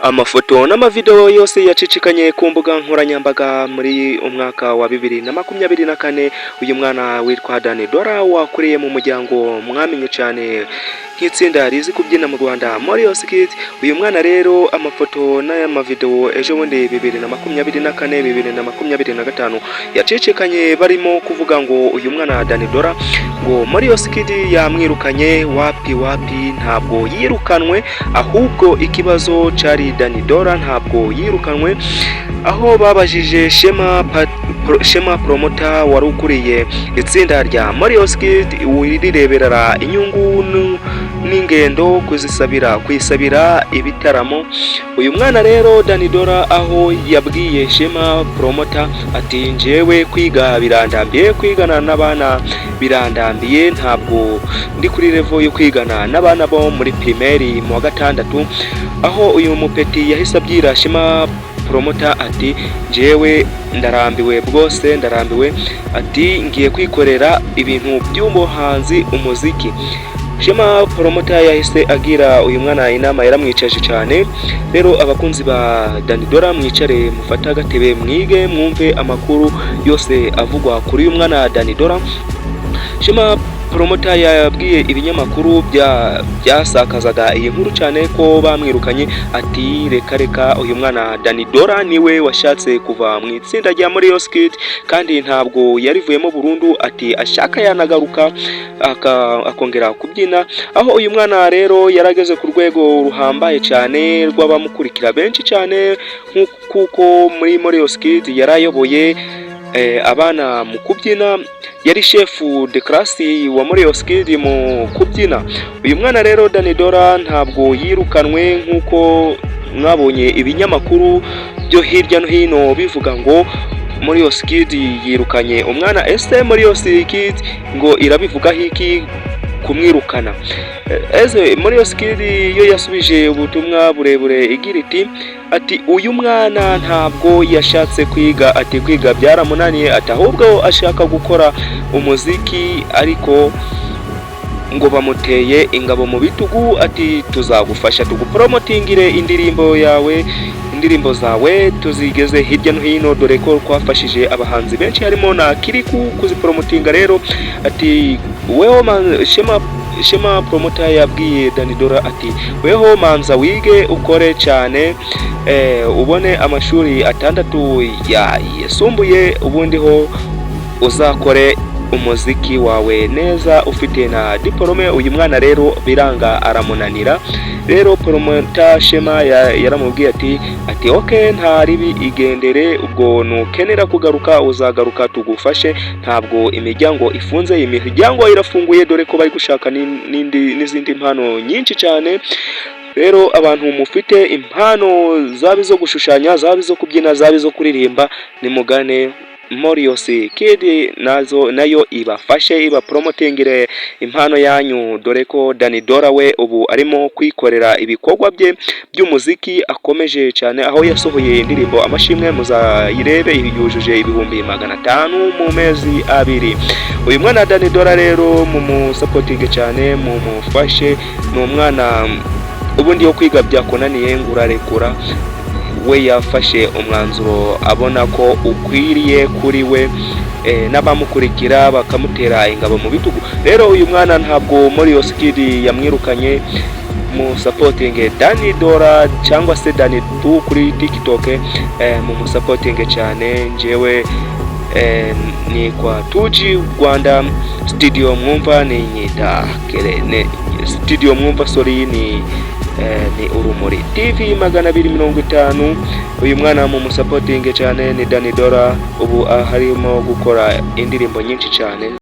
Amafoto n'amavideo yose yacicikanye ku mbuga nkoranyambaga muri umwaka wa 2024. Uyu mwana witwa Dani Dora wakuriye mu muryango mwamenye cyane nk'itsinda rizi kubyina mu Rwanda Morios Kids. Uyu mwana rero amafoto n'aya mavideo ejo bundi 2024 2025 yacicikanye barimo kuvuga ngo uyu mwana Dani Dora ngo Morios Kids yamwirukanye. Wapi ntabwo yirukanwe, ahubwo ikibazo cari Dani Dora ntabwo yirukanwe. Aho babajije Shema Promoter wari ukuriye itsinda rya Morios Kids wirireberera inyungu n'ingendo kwisabira ibitaramo. Uyu mwana rero Dani Dora aho yabwiye Shema Promoter ati njyewe kwiga birandambiye, kwigana n'abana birandambiye, ntabwo ndi kuri level yo kwigana n'abana bo muri primaire mu wa gatandatu. Aho uyu mupeti yahise abyira Shema Promoter ati njyewe ndarambiwe bwose, ndarambiwe, ati ngiye kwikorera ibintu by'umuhanzi umuziki. Shema Promoter yahise agira uyu mwana inama, yaramwicaje cyane. Rero abakunzi ba Dani Dora mwicare mufata agatebe mwige mwumve amakuru yose avugwa kuri uyu mwana Dani Dora. Shema Promoter yabwiye ibinyamakuru byasakazaga iyi nkuru cyane ko bamwirukanye ati reka uyu mwana Dani Dora niwe washatse kuva mu itsinda rya Morios Kids kandi ntabwo yarivuyemo burundu, ati ashaka yanagaruka akongera kubyina. Aho uyu mwana rero yarageze ku rwego ruhambaye cyane rw'abamukurikira benshi cyane, kuko muri Morios Kids yarayoboye abana mu kubyina, yari chef de classe wa Morios Kids mu kubyina. Uyu mwana rero Dani Dora ntabwo yirukanwe nk'uko mwabonye ibinyamakuru byo hirya no hino bivuga ngo Morios Kids yirukanye umwana. Ese Morios Kids ngo irabivuga hiki kumwirukana? Morios Kids yo yasubije ubutumwa burebure igira ati uyu mwana ntabwo yashatse kwiga, ati kwiga byaramunaniye, ati ahubwo ashaka gukora umuziki, ariko ngo bamuteye ingabo mu bitugu, ati tuzagufasha tugupromotingire indirimbo zawe tuzigeze hirya no hino, dore ko twafashije abahanzi benshi harimo na Kiriku kuzipromotinga. Rero ati weho Shema Promoter yabwiye Dani Dora ati weho manza wige ukore cyane, ubone amashuri 6 yisumbuye, ubundi ho uzakore umuziki wawe neza ufite na diplome. Uyu mwana rero biranga aramunanira. Rero Promoter Shema yaramubwiye ati okay nta ribi, igendere, ubwo nukenera kugaruka uzagaruka tugufashe, ntabwo imiryango ifunze, imiryango irafunguye, dore ko bari gushaka n'izindi mpano nyinshi cyane. Rero abantu mufite impano zabi zo gushushanya, zabi zo kubyina, zabi zo kuririmba, nimugane Morios Kids nayo ibafashe, ibapromotingire impano yanyu, dore ko Dani Dora we ubu arimo kwikorera ibikorwa bye by'umuziki akomeje cyane. Aho yasohoye indirimbo Amashimwe, muzayirebe, yujuje 500,000 mu mezi 2. Uyu mwana Dani Dora rero mumusupporting cyane, mumufashe. Ni umwana ubundi yo kwiga byakonaniye ngurarekura, we yafashe umwanzuro abona ko ukwiriye kuri we, n'abamukurikira bakamutera ingabo mu bitugu. Rero uyu mwana ntabwo Morios Kids yamwirukanye. Mu supporting Dani Dora cyangwa se Dani Tu kuri TikTok, mu supporting cyane. Njyewe ni kwa Tuji Rwanda studio mwumva, ni nyita Kerene studio mwumva, sorry, ni Urumuri TV 250. Uyu mwana mu supporting cyane ni Dani Dora, ubu harimo gukora indirimbo nyinshi cyane.